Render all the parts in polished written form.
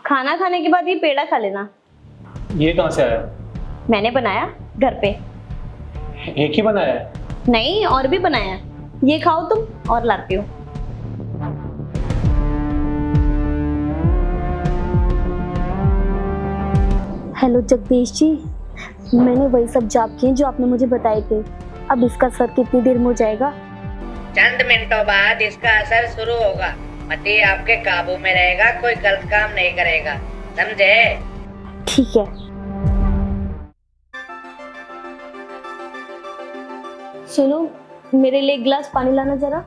खाना खाने के बाद ये पेड़ा खा लेना। ये कहाँ से आया? मैंने बनाया घर पे। एक ही बनाया है? नहीं, और भी बनाया। ये खाओ तुम, और लाती हूँ। हेलो जगदीश जी, मैंने वही सब जाप किए जो आपने मुझे बताए थे। अब इसका असर कितनी देर में हो जाएगा? चंद मिनटों बाद इसका असर शुरू होगा। पति आपके काबू में रहेगा, कोई गलत काम नहीं करेगा, समझे? ठीक है। सुनो, मेरे लिए एक गिलास पानी लाना जरा।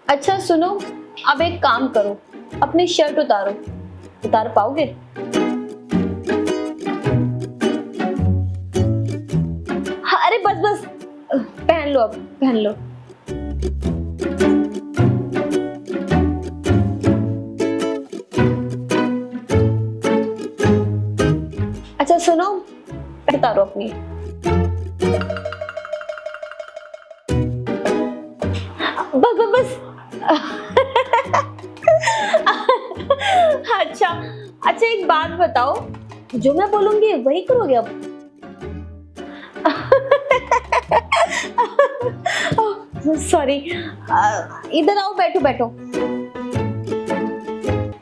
अच्छा सुनो, अब एक काम करो, अपनी शर्ट उतारो। उतार पाओगे? हाँ, अरे बस बस, पहन लो, अब पहन लो। अच्छा सुनो, उतारो अपनी। बस बस बस। अच्छा अच्छा, एक बात बताओ, जो मैं बोलूंगी वही करोगे अब? सॉरी, इधर आओ, बैठो बैठो।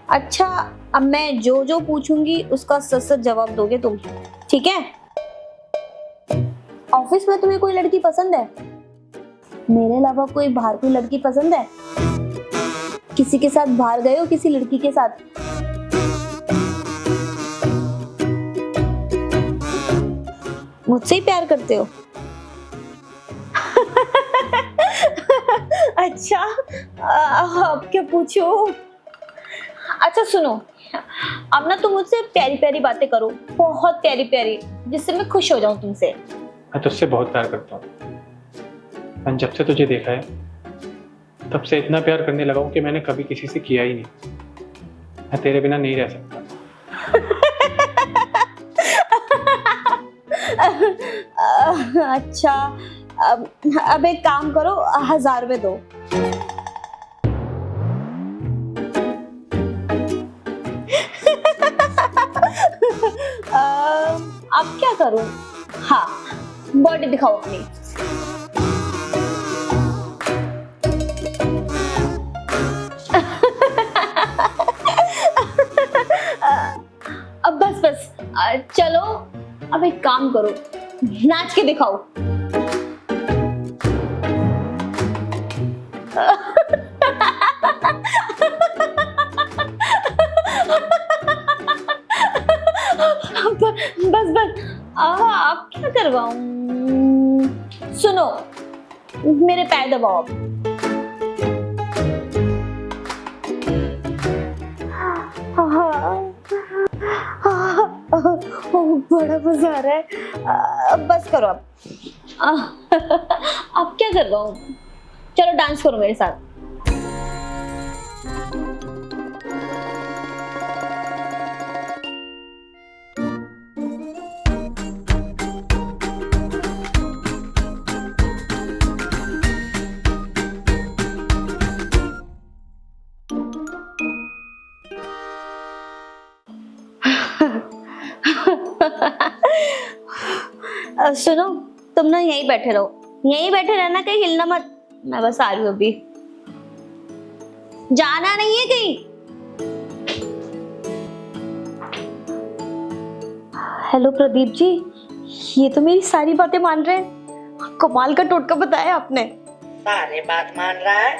अच्छा, अब मैं जो जो पूछूंगी उसका सच सच जवाब दोगे तुम, ठीक है? ऑफिस में तुम्हें कोई लड़की पसंद है? मेरे अलावा कोई बाहर कोई लड़की पसंद है? किसी के साथ बाहर गए हो, किसी लड़की के साथ? मुझसे ही प्यार करते हो? अच्छा, अब क्या पूछो? अच्छा सुनो, अब ना तुम मुझसे प्यारी प्यारी बातें करो, बहुत प्यारी प्यारी, जिससे मैं खुश हो जाऊं तुमसे। मैं तुझसे बहुत प्यार करता हूँ। मैंने जब से तुझे देखा है तब से इतना प्यार करने लगा हूँ कि मैंने कभी किसी से किया ही नहीं। मैं तेरे बिना नहीं रह सकता। अच्छा, अब एक काम करो, 1000 रुपए दो। अब क्या करूं? हाँ, बॉडी दिखाओ अपनी। अब बस बस, चलो अब एक काम करो, नाच के दिखाओ। बस बस, आप क्या करवाऊं? सुनो, मेरे पैर दबाओ अब। बड़ा मजा आ रहा है। बस करो अब। अब क्या करवाऊं? चलो डांस करो मेरे साथ। सुनो, तुम ना यहीं बैठे रहो, यहीं बैठे रहना, कहीं हिलना मत। मैं बस आ रही हूँ अभी, जाना नहीं है कहीं। हेलो प्रदीप जी, ये तो मेरी सारी बातें मान रहे हैं। कमाल का टोटका बताया आपने। सारी बात मान रहा है?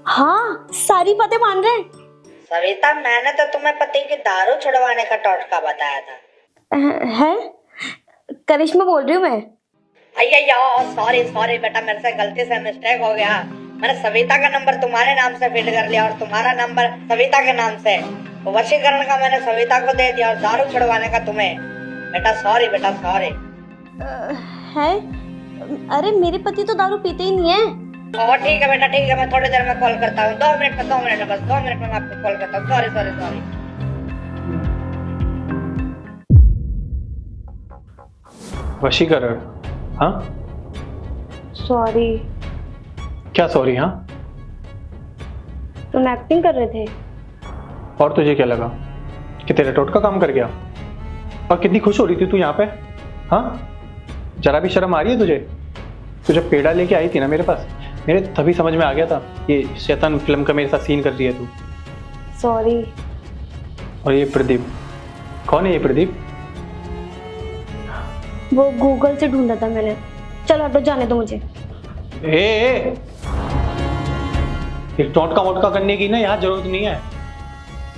हाँ, सारी बातें मान रहे हैं। सविता, मैंने तो तुम्हें पति की दारू छुड़वाने का टोटका बताया था। है? करिश्मा बोल रही हूँ मैं। अय्या, सॉरी सॉरी बेटा, मेरे से गलती से मिस्टेक हो गया। मैंने सविता का नंबर तुम्हारे नाम से फीड कर लिया और तुम्हारा नंबर सविता के नाम से। तो वशीकरण का मैंने सविता को दे दिया और दारू छुड़वाने का तुम्हें। बेटा सॉरी, बेटा सॉरी। है? अरे मेरे पति तो दारू पीते ही नहीं है। और ठीक है बेटा, ठीक है, मैं थोड़ी देर में कॉल करता हूँ। 2 मिनट में, 2 मिनट में, बस 2 मिनट में मैं आपको कॉल करता हूँ। Sorry sorry sorry. वशीकरण? हाँ, सॉरी। क्या सॉरी? हाँ, तुम एक्टिंग कर रहे थे। और तुझे क्या लगा कि तेरा टोटका काम कर गया? और कितनी खुश हो रही थी तू यहाँ पे? हाँ, जरा भी शर्म आ रही है तुझे? तू जब पेड़ा लेके आई थी ना मेरे पास, मेरे तभी समझ में आ गया था ये शैतान फिल्म का मेरे साथ सीन कर रही है तू। सॉरी। और ये प्रदीप, कौन है ये प्रदीप? वो गूगल से ढूंढा था मैंने। चलो हटो, जाने दो मुझे। ए, ये टोटका मोटका करने की ना यहाँ जरूरत नहीं है।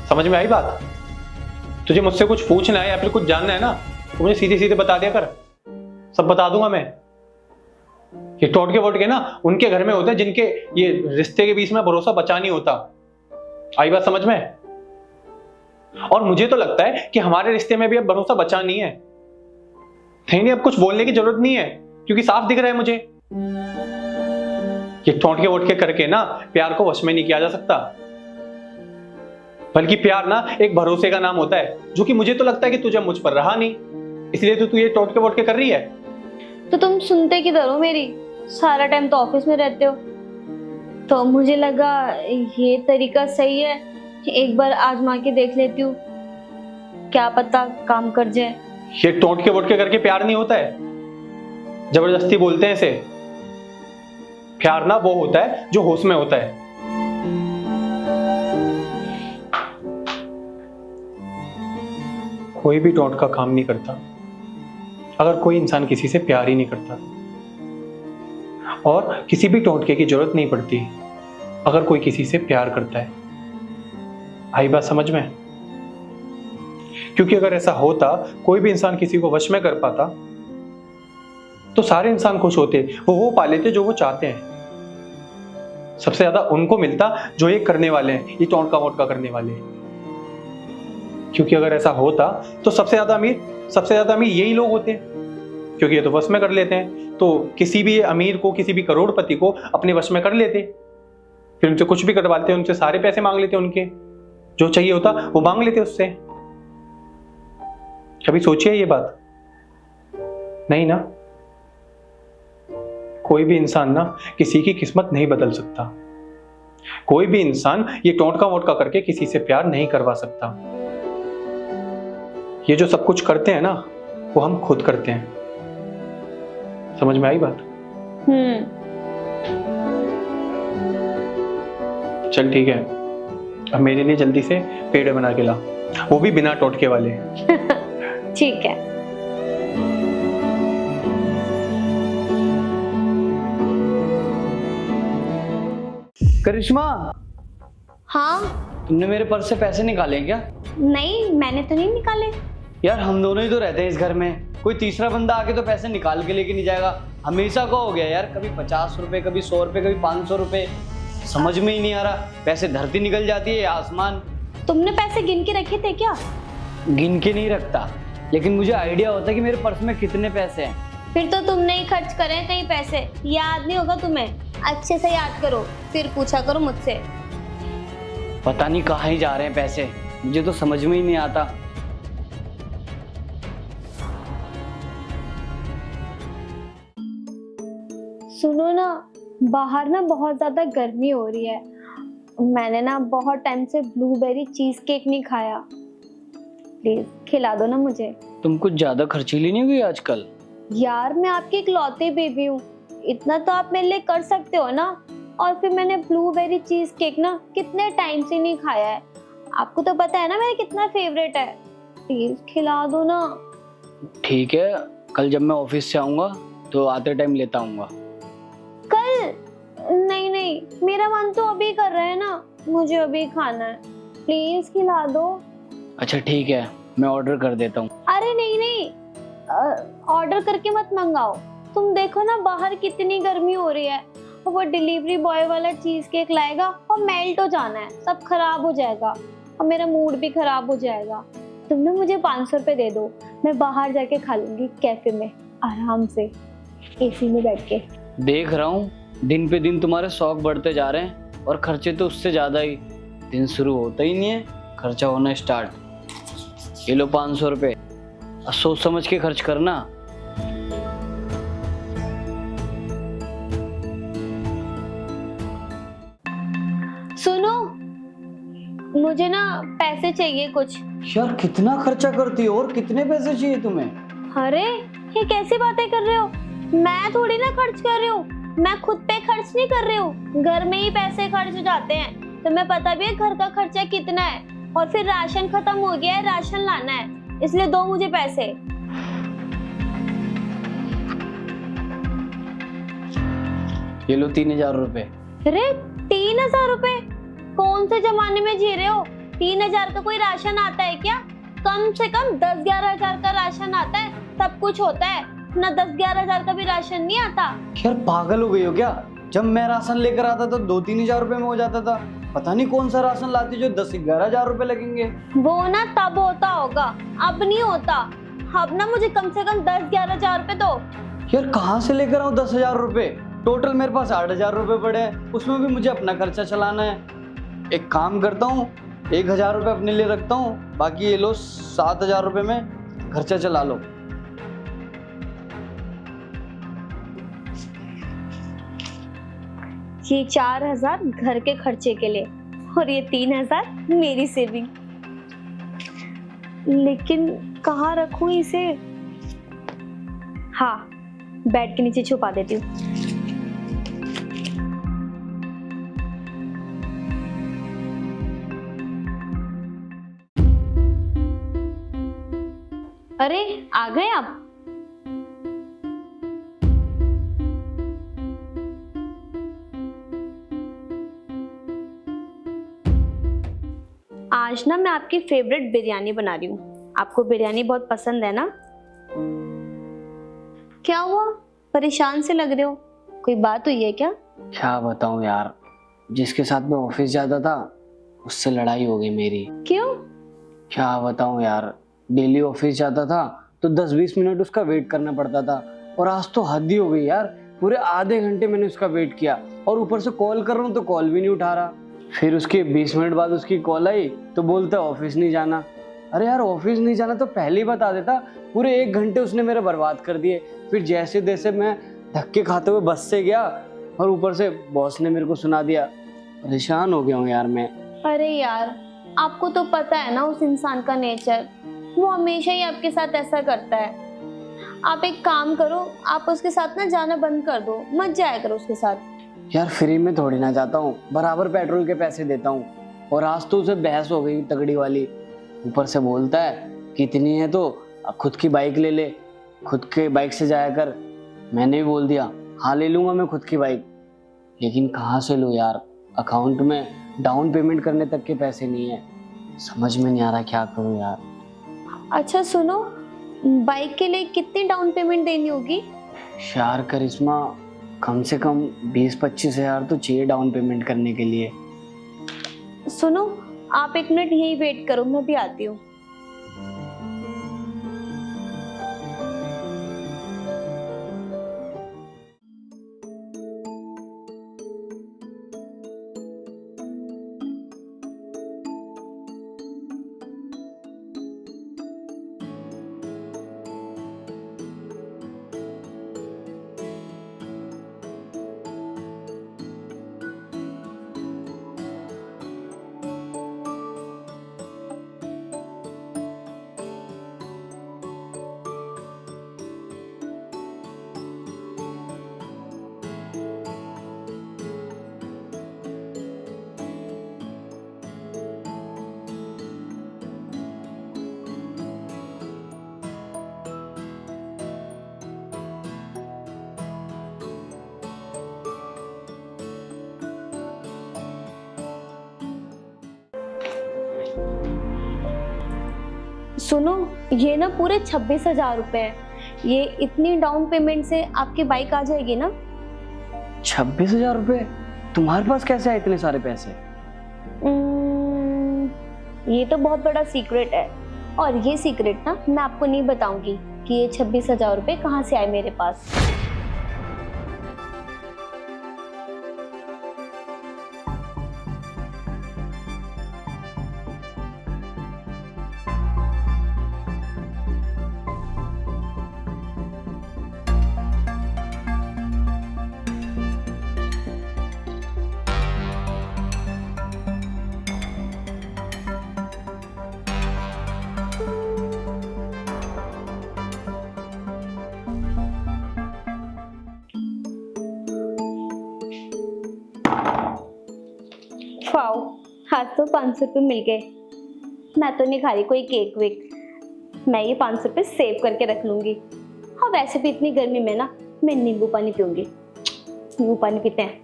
समझ में आई बात? तुझे मुझसे कुछ पूछना है या फिर कुछ जानना है ना, तो मुझे सीधे सीधे बता दिया कर, सब बता दूंगा मैं। ये टोटके वोटके ना उनके घर में होते हैं जिनके ये रिश्ते के बीच में भरोसा बचा नहीं होता। आई बात समझ में? और मुझे तो लगता है कि हमारे रिश्ते में भी अब भरोसा बचा नहीं है। नहीं, अब कुछ बोलने की जरूरत नहीं है, क्योंकि साफ दिख रहा है मुझे कि टोटके वोटके करके ना प्यार को वश में नहीं किया जा सकता। बल्कि प्यार ना एक भरोसे का नाम होता है, जो कि मुझे तो लगता है कि तुझे मुझ पर रहा नहीं, इसलिए तो तू ये टोटके वोटके कर रही है। तो तुम सुनते किधर हो मेरी? सारा टाइम तो ऑफिस में रहते हो, तो मुझे लगा ये तरीका सही है, एक बार आजमा के देख लेती हूँ, क्या पता काम कर जाए। ये टोटके वोटके करके प्यार नहीं होता है, जबरदस्ती बोलते हैं इसे। प्यार ना वो होता है जो होश में होता है। कोई भी टोटका काम नहीं करता अगर कोई इंसान किसी से प्यार ही नहीं करता, और किसी भी टोटके की जरूरत नहीं पड़ती अगर कोई किसी से प्यार करता है। आई बात समझ में? क्योंकि अगर ऐसा होता, कोई भी इंसान किसी को वश में कर पाता, तो सारे इंसान खुश होते, वो पा लेते जो वो चाहते हैं। सबसे ज्यादा उनको मिलता जो ये करने वाले हैं, ये टोटका वोटका करने वाले हैं। क्योंकि अगर ऐसा होता तो सबसे ज्यादा अमीर यही लोग होते हैं, क्योंकि ये तो वश में कर लेते हैं। तो किसी भी अमीर को, किसी भी करोड़पति को अपने वश में कर लेते, फिर उनसे कुछ भी करवाते, उनसे सारे पैसे मांग लेते, उनके जो चाहिए होता वो मांग लेते उससे। कभी सोचिए ये बात? नहीं ना। कोई भी इंसान ना किसी की किस्मत नहीं बदल सकता। कोई भी इंसान ये टोटका वोटका करके किसी से प्यार नहीं करवा सकता। ये जो सब कुछ करते हैं ना, वो हम खुद करते हैं। समझ में आई बात? चल ठीक है, अब मेरे लिए जल्दी से पेड़े बना के ला, वो भी बिना टोटके वाले। ठीक है। करिश्मा, हाँ। तुमने मेरे पर्स से पैसे निकाले हैं क्या? नहीं, मैंने तो नहीं निकाले। यार हम दोनों ही तो रहते हैं इस घर में, कोई तीसरा बंदा आके तो पैसे निकाल के लेके नहीं जाएगा। हमेशा को हो गया यार, कभी 50 रुपए, कभी 100 रुपए, कभी 500 रुपए, समझ में ही नहीं आ रहा। पैसे धरती निकल जाती है या आसमान। तुमने पैसे गिन के रखे थे क्या? गिन के नहीं रखता, लेकिन मुझे आइडिया होता है कि मेरे पर्स में कितने पैसे हैं। फिर तो तुमने ही खर्च करे हैं कहीं पैसे, याद नहीं होगा तुम्हें। अच्छे से याद करो, फिर पूछा करो मुझसे। पता नहीं कहाँ ही जा रहे हैं पैसे, मुझे तो समझ में ही नहीं आता। सुनो ना, बाहर ना बहुत ज्यादा गर्मी हो रही है। मैंने ना बहुत टाइम से ब्लूबेरी चीज केक नहीं खाया, प्लीज खिला दो ना मुझे। तुम कुछ ज्यादा खर्चीली नहीं हुई आजकल? यार मैं आपकी इकलौती बेबी हूँ, इतना तो आप मेरे लिए कर सकते हो ना। और फिर मैंने ब्लूबेरी चीज केक ना कितने टाइम से नहीं खाया है, आपको तो पता है ना मेरा कितना फेवरेट है। प्लीज खिला दो ना। ठीक है, कल जब मैं ऑफिस से आऊंगा तो आते टाइम लेता आऊंगा। कल? नहीं नहीं, मेरा मन तो अभी कर रहा है ना, मुझे अभी खाना है, प्लीज खिला दो। अच्छा ठीक है, मैं ऑर्डर कर देता हूँ। अरे नहीं नहीं, ऑर्डर करके मत मंगाओ। तुम देखो ना बाहर कितनी गर्मी हो रही है, वो डिलीवरी बॉय वाला चीज केक लाएगा और मेल्ट हो जाना है, सब खराब हो जाएगा और मेरा मूड भी खराब हो जाएगा। तुम ना मुझे 500 रुपए दे दो, मैं बाहर जाके खा लूंगी कैफे में आराम से, एसी में बैठ के। देख रहा हूँ दिन पे दिन तुम्हारे शौक बढ़ते जा रहे हैं और खर्चे तो उससे ज़्यादा ही। दिन शुरू होता ही नहीं है, खर्चा होना स्टार्ट। ये लो 500 रुपये, अब सोच समझ के खर्च करना। सुनो, मुझे ना पैसे चाहिए कुछ। यार कितना खर्चा करती हो और कितने पैसे चाहिए तुम्हें? अरे ये कैसी बातें कर रहे हो? मैं थोड़ी ना खर्च कर रही हूँ, मैं खुद पे खर्च नहीं कर रही हूँ। घर में ही पैसे खर्च हो जाते हैं, तुम्हें पता भी है घर का खर्चा कितना है। और फिर राशन खत्म हो गया है, राशन लाना है, इसलिए दो मुझे पैसे। ये लो 3000 रुपये। अरे 3000 रुपए? कौन से जमाने में जी रहे हो? 3000 का कोई राशन आता है क्या? कम से कम 10-11 हजार का राशन आता है, सब कुछ होता है ना। 10-11 हजार का भी राशन नहीं आता। यार पागल हो गई हो क्या? जब मैं राशन लेकर आता तो 2-3 हजार रुपए में हो जाता था। पता नहीं कौन सा राशन लाती जो 10-11 हजार रुपए लगेंगे। वो ना तब होता होगा, अब नहीं होता। अब ना मुझे कम से कम 10-11 हजार रुपए दो। यार कहाँ से लेकर आऊँ 10,000 रुपए? टोटल मेरे पास 8,000 रुपए पड़े हैं, उसमें भी मुझे अपना खर्चा चलाना है। एक काम करता हूँ, 1,000 रुपए अपने लिए रखता हूँ, बाकी ये लो 7,000 रुपए में खर्चा चला लो। ये 4,000 घर के खर्चे के लिए और ये 3,000 मेरी सेविंग। लेकिन कहाँ रखूं इसे? हाँ, बेड के नीचे छुपा देती हूँ। अरे आ गए आप? आज ना मैं आपकी फेवरेट बिरयानी बना रही हूँ। आपको बिरयानी बहुत पसंद है ना? क्या हुआ, परेशान से लग रहे हो? कोई बात हुई है क्या? क्या बताऊँ यार, जिसके साथ मैं ऑफिस जाता था उससे लड़ाई हो गई मेरी। क्यों? क्या बताऊँ यार, डेली ऑफिस जाता था तो 10-20 मिनट उसका वेट करना पड़ता था, और आज तो हद ही हो गई यार। पूरे आधे घंटे मैंने उसका वेट किया और ऊपर से कॉल कर रहा हूँ तो कॉल भी नहीं उठा रहा। फिर उसके 20 मिनट बाद उसकी कॉल आई तो बोलता है ऑफिस नहीं जाना। अरे यार ऑफिस नहीं जाना तो पहले ही बता देता। पूरे 1 घंटे उसने मेरे बर्बाद कर दिए। फिर जैसे तैसे मैं धक्के खाते हुए बस से गया और ऊपर से बॉस ने मेरे को सुना दिया। परेशान हो गया हूँ यार मैं। अरे यार, आपको तो पता है ना उस इंसान का नेचर, वो हमेशा ही आपके साथ ऐसा करता है। आप एक काम करो, आप उसके साथ ना जाना बंद कर दो, मत जाया करो उसके साथ। यार फ्री में थोड़ी ना जाता हूँ, बराबर पेट्रोल के पैसे देता हूँ। और आज तो उसे बहस हो गई तगड़ी वाली। ऊपर से बोलता है कि इतनी है तो खुद की बाइक ले ले, खुद के बाइक से जाया कर। मैंने भी बोल दिया हाँ ले लूँगा मैं खुद की बाइक, लेकिन कहाँ से लूँ यार? अकाउंट में डाउन पेमेंट करने तक के पैसे नहीं है। समझ में नहीं आ रहा क्या करूँ यार। अच्छा सुनो, बाइक के लिए कितनी डाउन पेमेंट देनी होगी? यार करिश्मा, कम से कम 20-25 हजार तो चाहिए डाउन पेमेंट करने के लिए। सुनो, आप 1 मिनट यहीं वेट करो, मैं भी आती हूँ। सुनो, ये ना पूरे 26,000 रुपए है। ये इतनी डाउन पेमेंट से आपकी बाइक आ जाएगी ना? 26,000 रुपये? तुम्हारे पास कैसे आए इतने सारे पैसे? ये तो बहुत बड़ा सीक्रेट है, और ये सीक्रेट ना मैं आपको नहीं बताऊंगी कि ये 26,000 रुपए कहाँ से आए मेरे पास। वाओ, आज तो 500 रुपये मिल गए। मैं तो नहीं खा रही कोई केक वेक, मैं ये 500 रुपये सेव करके रख लूंगी। हाँ वैसे भी इतनी गर्मी में ना मैं नींबू पानी पीऊंगी। नींबू पानी पीते हैं।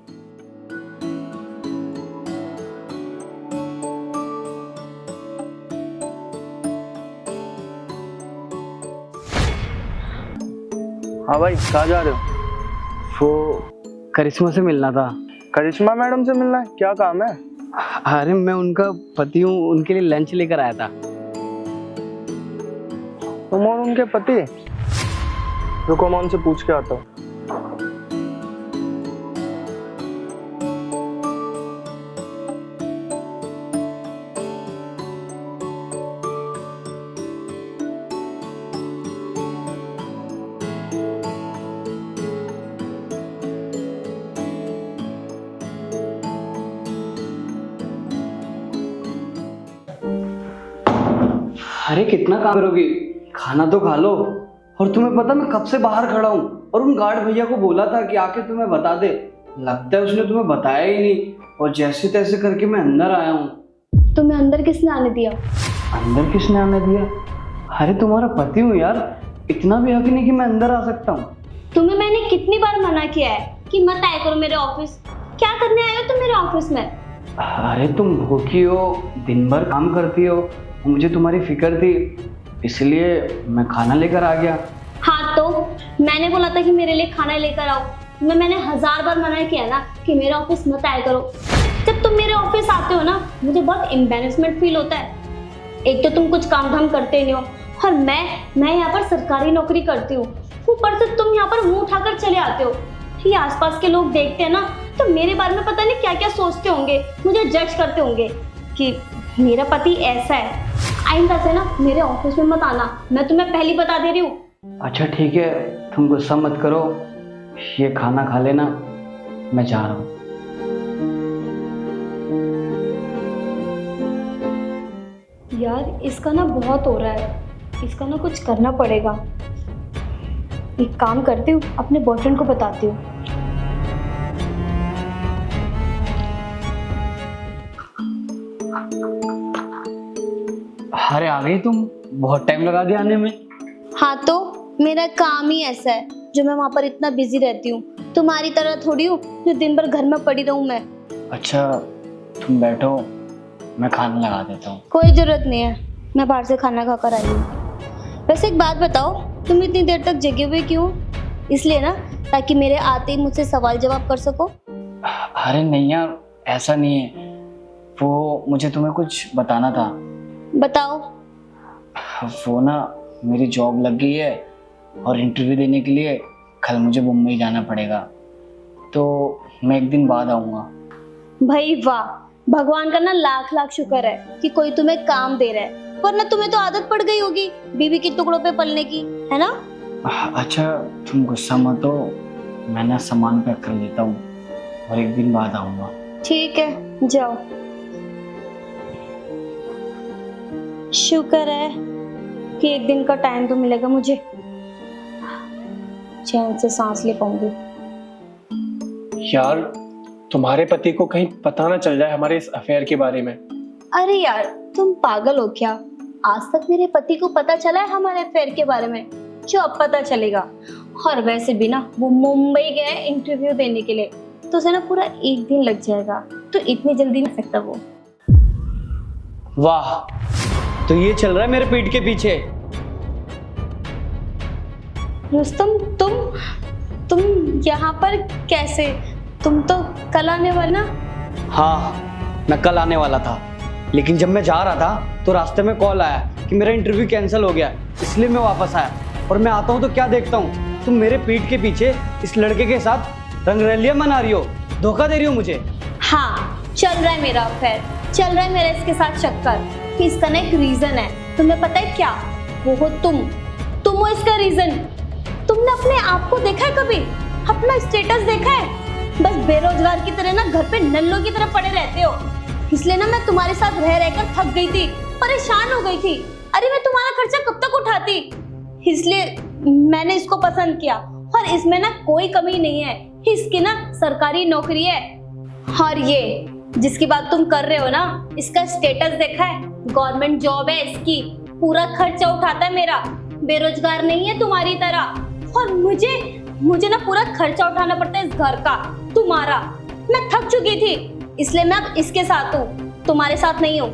हाँ भाई, कहाँ जा रहे हो? वो करिश्मा से मिलना था। करिश्मा मैडम से मिलना है? क्या काम है? अरे मैं उनका पति हूँ, उनके लिए लंच लेकर आया था। तुम और उनके पति? रुको मैं उनसे पूछ के आता हूँ। अरे कितना काम करोगी, खाना तो खा लो। और तुम्हें पता मैं कब से बाहर खड़ा हूँ और उन गार्ड भैया को बोला था कि आके तुम्हें बता दे, लगता है उसने तुम्हें बताया ही नहीं। और जैसे तैसे करके मैं अंदर आया हूँ। तुम्हें अंदर किसने आने दिया? अंदर किसने आने दिया? अरे तुम्हारा पति हूँ यार, इतना भी हक नहीं कि मैं अंदर आ सकता हूँ। तुम्हें मैंने कितनी बार मना किया है कि मत आया करो मेरे ऑफिस। क्या करने आए हो तुम मेरे ऑफिस में? अरे तुम भूखी हो, दिन भर काम करती हो, मुझे तुम्हारी फिक्र थी, इसलिए मैं खाना लेकर आ गया। हाँ तो मैंने बोला था कि मेरे लिए खाना लेकर आओ। मैंने 1000 बार मना किया ना कि मेरे ऑफिस मत आया करो। जब तुम मेरे ऑफिस आते हो ना मुझे बहुत एम्बैरेसमेंट फील होता है। एक तो तुम कुछ काम धाम करते नहीं हो और मैं यहाँ पर सरकारी नौकरी करती हूँ, ऊपर से तुम यहाँ पर मुंह उठाकर चले आते हो। ये आसपास के लोग देखते हैं ना तो मेरे बारे में पता नहीं क्या क्या सोचते होंगे, मुझे जज करते होंगे कि मेरा पति ऐसा है। आइंदा से ना मेरे ऑफिस में मत आना, मैं तुम्हें पहले बता दे रही हूँ। अच्छा ठीक है, तुम गुस्सा मत करो, ये खाना खा लेना, मैं जा रहा हूँ। यार इसका ना बहुत हो रहा है, इसका ना कुछ करना पड़ेगा। एक काम करती हूँ, अपने बॉयफ्रेंड को बताती हूँ। अरे आ गई तुम, बहुत टाइम लगा दिया आने में। हाँ तो मेरा काम ही ऐसा है जो मैं वहाँ पर इतना बिजी रहती हूँ। तुम्हारी तरह थोड़ी हूँ जो दिन भर घर में पड़ी रहूँ मैं। अच्छा तुम बैठो, मैं खाना लगा देता हूँ। कोई जरूरत नहीं है, मैं बाहर से खाना खाकर आई हूँ। वैसे एक बात बताओ, तुम इतनी देर तक जगे हुए क्यों? इसलिए ना ताकि मेरे आते ही मुझसे सवाल जवाब कर सको। अरे नहीं यार, ऐसा नहीं है, वो मुझे तुम्हें कुछ बताना था। बताओ। वो ना मेरी जॉब लग गई है और इंटरव्यू देने के लिए कल मुझे मुंबई जाना पड़ेगा, तो मैं एक दिन बाद आऊँगा। भाई वाह, भगवान का ना लाख लाख शुक्र है कि कोई तुम्हें काम दे रहा है, वरना तुम्हें तो आदत पड़ गई होगी बीवी के टुकड़ों पे पलने की, है ना? अच्छा तुम गुस्सा मत हो, मैं ना सामान पैक कर लेता हूँ और एक दिन बाद आऊँगा। ठीक है जाओ। शुक्र है कि एक दिन का टाइम तो मिलेगा मुझे, चैन से सांस ले पाऊंगी। यार तुम्हारे पति को कहीं पता ना चल जाए हमारे इस अफेयर के बारे में। अरे यार तुम पागल हो क्या? आज तक मेरे पति को पता चला है हमारे अफेयर के बारे में, जो अब पता चलेगा। और वैसे भी ना वो मुंबई गए इंटरव्यू देने के लिए, तो उसे ना पूरा एक दिन लग जाएगा, तो इतनी जल्दी नहीं सकता वो। वाह, तो ये चल रहा है मेरे पीठ के पीछे। रुस्तम तुम यहाँ पर कैसे? तुम तो कल आने वाला। हाँ मैं कल आने वाला था, लेकिन जब मैं जा रहा था तो रास्ते में कॉल आया कि मेरा इंटरव्यू कैंसिल हो गया, इसलिए मैं वापस आया। और मैं आता हूँ तो क्या देखता हूँ, तुम मेरे पीठ के पीछे इस लड़के के साथ रंगरलिया मना रही हो, धोखा दे रही हो मुझे। हाँ चल रहा है मेरा अफेयर, चल रहा है मेरा इसके साथ चक्कर। इसका ना एक रीजन है, तुम्हें पता है क्या? वो हो तुम हो इसका रीजन। तुमने अपने आप को देखा है कभी? अपना स्टेटस देखा है? बस बेरोजगार की तरह ना घर पे नल्लों की तरह पड़े रहते हो। इसलिए ना मैं तुम्हारे साथ रह रहकर थक गई थी, परेशान हो गई थी। अरे मैं तुम्हारा खर्चा कब तक उठाती? इसलिए मैंने इसको पसंद किया, और इसमें ना कोई कमी नहीं है, इसकी ना सरकारी नौकरी है। और ये जिसकी बात तुम कर रहे हो ना, इसका स्टेटस देखा है? गवर्नमेंट जॉब है इसकी, पूरा खर्चा उठाता है मेरा, बेरोजगार नहीं है तुम्हारी तरह। और मुझे ना पूरा खर्चा उठाना पड़ता है इस घर का, तुम्हारा। मैं थक चुकी थी, इसलिए मैं अब इसके साथ हूँ, तुम्हारे साथ नहीं हूँ।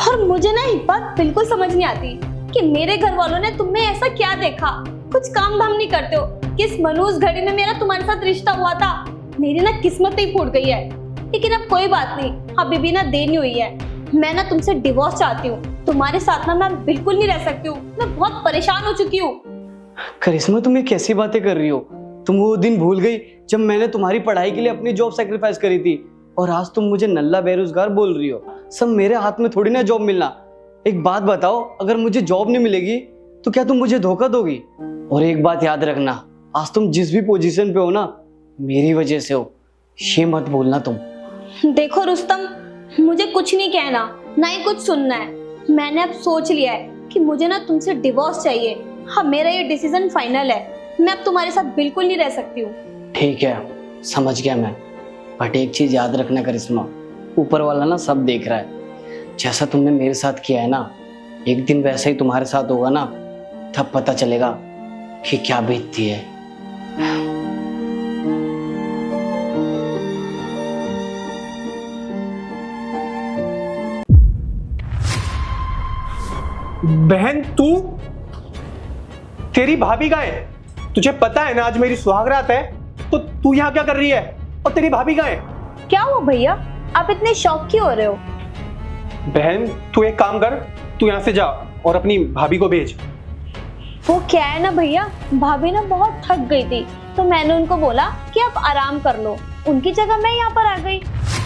और मुझे ना एक बात बिल्कुल समझ नहीं आती कि मेरे घर वालों ने तुम में ऐसा क्या देखा, कुछ काम धाम नहीं करते हो। किस मनूस घड़ी में मेरा तुम्हारे साथ रिश्ता हुआ था, मेरी ना किस्मत ही फूट गई है। लेकिन अब कोई बात नहीं, अभी भी ना देरी हुई है। मैं ना तुमसे डिवोर्स चाहती हूँ, तुम्हारे साथ ना मैं बिल्कुल नहीं रह सकती हूँ, मैं बहुत परेशान हो चुकी हूँ। करिश्मा, तुम ये कैसी बातें कर रही हो? तुम वो दिन भूल गई जब मैंने तुम्हारी पढ़ाई के लिए अपनी जॉब सेक्रीफाइस करी थी, और आज तुम मुझे नल्ला बेरोजगार बोल रही हो। सब मेरे हाथ में थोड़ी ना जॉब मिलना। एक बात बताओ, अगर मुझे जॉब नहीं मिलेगी तो क्या तुम मुझे धोखा दोगी? और एक बात याद रखना, आज तुम जिस भी पोजीशन पे हो ना, मेरी वजह से हो, ये मत भूलना तुम। देखो रुस्तम, मुझे कुछ नहीं कहना, ना ही कुछ सुनना है। मैंने अब सोच लिया है कि मुझे ना तुमसे डिवोर्स चाहिए। हाँ, मेरा ये डिसीजन फाइनल है, मैं अब तुम्हारे साथ बिल्कुल नहीं रह सकती हूँ। ठीक है, समझ गया मैं, बट एक चीज याद रखना करिश्मा, ऊपर वाला ना सब देख रहा है। जैसा तुमने मेरे साथ किया है ना, एक दिन वैसा ही तुम्हारे साथ होगा ना, तब पता चलेगा कि क्या बीतती है। बहन तू, तेरी भाभी कहाँ है? तुझे पता है ना आज मेरी सुहागरात है, तो तू यहाँ क्या कर रही है? और तेरी भाभी कहाँ है? क्या हुआ भैया, आप इतने शौक क्यों हो रहे हो? बहन तू एक काम कर, तू यहाँ से जा और अपनी भाभी को भेज। वो क्या है ना भैया, भाभी ना बहुत थक गई थी, तो मैंने उनको बोला कि आप आराम कर लो, उनकी जगह मैं यहाँ पर आ गई।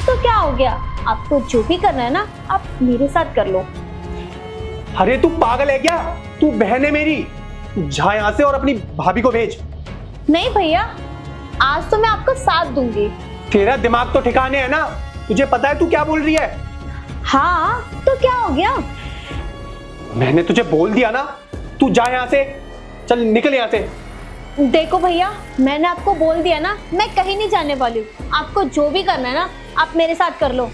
तो क्या हो गया, आपको जो भी करना है ना आप मेरे साथ कर लो। अरे तू पागल है क्या? तू बहन है मेरी, जा यहाँ से और अपनी भाभी को भेज। नहीं भैया, आज तो मैं आपका साथ दूंगी। तेरा दिमाग तो ठिकाने है ना? तुझे पता है तू क्या बोल रही है? हाँ तो क्या हो गया? मैंने तुझे बोल दिया ना, तू जा यहाँ से, चल निकल यहाँ से। देखो भैया, मैंने आपको बोल दिया ना, मैं कहीं नहीं जाने वाली हूँ। आपको जो भी करना है ना आप मेरे साथ कर लो।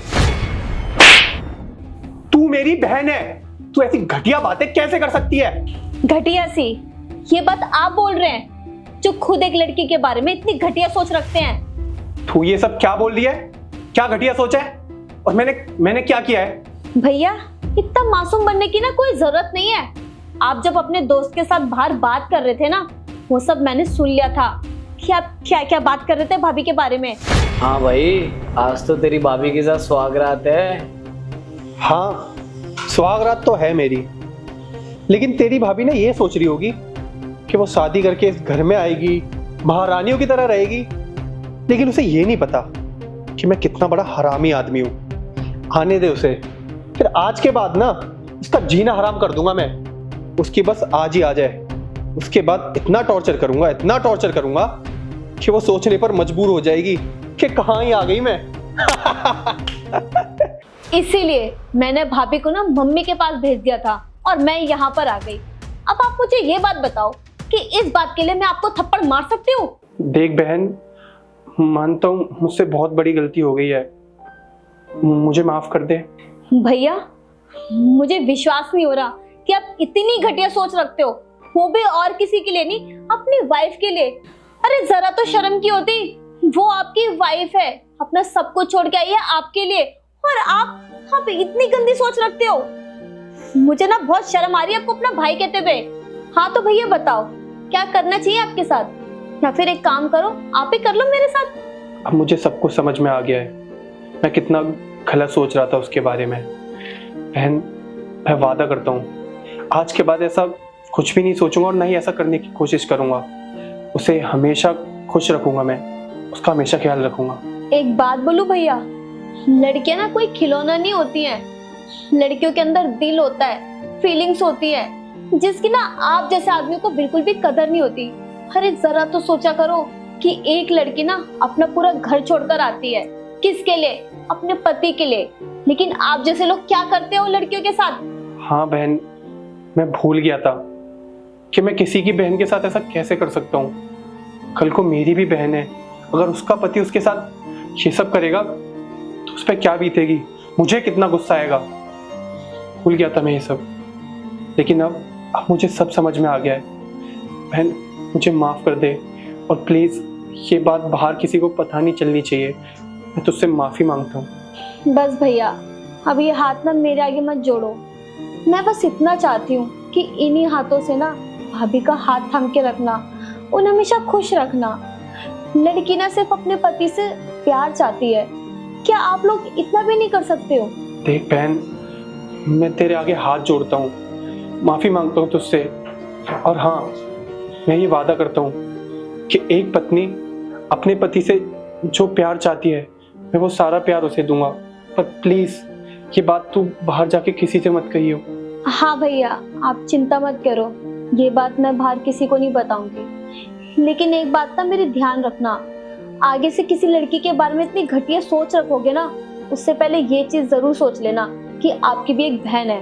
तू मेरी बहन है, तू ऐसी घटिया बातें कैसे कर सकती है? घटिया सी? ये बात आप बोल रहे हैं जो खुद एक लड़की के बारे में इतनी घटिया सोच रखते हैं। तू ये सब क्या बोल रही है? क्या घटिया सोच है? और मैंने क्या किया है? भैया, इतना मासूम बनने की ना कोई जरूरत नहीं है। आप जब अपने दोस्त के साथ बाहर बात कर रहे थे ना, वो सब मैंने सुन लिया था कि आप क्या क्या बात कर रहे थे भाभी के बारे में। हाँ भाई, आज तो तेरी भाभी के साथ सुहागरात है। हाँ, सुहागरात तो है मेरी, लेकिन तेरी भाभी ना ये सोच रही होगी कि वो शादी करके इस घर में आएगी, महारानियों की तरह रहेगी, लेकिन उसे ये नहीं पता कि मैं कितना बड़ा हरामी आदमी हूँ। आने दे उसे, फिर आज के बाद ना उसका जीना हराम कर दूंगा मैं। उसकी बस आज ही आ जाए, उसके बाद इतना टॉर्चर करूंगा कि वो सोचने पर मजबूर हो जाएगी कि कहाँ ही आ गई मैं। इसीलिए मैंने भाभी को ना मम्मी के पास भेज दिया था और मैं यहाँ पर आ गई। अब आप मुझे ये बात बताओ कि इस बात के लिए मैं आपको थप्पड़ मार सकती हूँ? देख बहन, मानता हूँ मुझसे बहुत बड़ी गलती हो गई है, मुझे माफ कर दे। भैया, मुझे विश्वास नहीं हो रहा कि आप इतनी घटिया सोच रखते हो, वो भी और किसी के लिए नहीं, अपनी वाइफ के लिए। अरे जरा तो शर्म की होती, वो आपकी वाइफ है, अपना सब कुछ छोड़ के आई है आपके लिए, और आप इतनी गंदी सोच रखते हो। मुझे ना बहुत शर्म आ रही है आपको अपना भाई कहते हुए। हाँ तो भैया बताओ, क्या करना चाहिए आपके साथ, या फिर एक काम करो आप ही कर लो मेरे साथ। अब मुझे सब कुछ समझ में आ गया है, मैं कितना गलत सोच रहा था उसके बारे में। बहन, मैं वादा करता हूँ आज के बाद ऐसा कुछ भी नहीं सोचूंगा और ना ही ऐसा करने की कोशिश करूंगा। उसे हमेशा खुश रखूंगा, मैं उसका हमेशा ख्याल रखूंगा। एक बात बोलूं भैया, लड़कियां ना कोई खिलौना नहीं होती हैं। लड़कियों के अंदर दिल होता है, फीलिंग्स होती है, जिसकी ना आप जैसे आदमी को बिल्कुल भी कदर नहीं होती। अरे जरा तो सोचा करो कि एक लड़की ना अपना पूरा घर छोड़कर आती है, किसके लिए? अपने पति के लिए। लेकिन आप जैसे लोग क्या करते हो लड़कियों के साथ? हाँ बहन, मैं भूल गया था कि मैं किसी की बहन के साथ ऐसा कैसे कर सकता हूँ। कल को मेरी भी बहन है, अगर उसका पति उसके साथ ये सब करेगा तो उस पर क्या बीतेगी, मुझे कितना गुस्सा आएगा। भूल गया था मैं ये सब, लेकिन अब मुझे सब समझ में आ गया है। बहन मुझे माफ़ कर दे, और प्लीज़ ये बात बाहर किसी को पता नहीं चलनी चाहिए। मैं तुझसे माफ़ी मांगता हूँ। बस भैया, अब ये हाथ ना मेरे आगे मत जोड़ो। मैं बस इतना चाहती हूँ कि इन्हीं हाथों से ना भाभी का हाथ थाम के रखना, उन्हें हमेशा खुश रखना। लड़की ना सिर्फ अपने पति से प्यार चाहती है, क्या आप लोग इतना भी नहीं कर सकते हो? देख बहन, मैं तेरे आगे हाथ जोड़ता हूँ, माफ़ी मांगता हूँ तुझसे। और हाँ, मैं ये वादा करता हूँ कि एक पत्नी अपने पति से जो प्यार चाहती है, मैं वो सारा प्यार उसे दूंगा। पर प्लीज़ ये बात तू बाहर जाके किसी से मत कहियो। हाँ भैया, आप चिंता मत करो, ये बात मैं बाहर किसी को नहीं बताऊंगी। लेकिन एक बात ना मेरी ध्यान रखना, आगे से किसी लड़की के बारे में इतनी घटिया सोच रखोगे ना, उससे पहले ये चीज जरूर सोच लेना कि आपकी भी एक बहन है।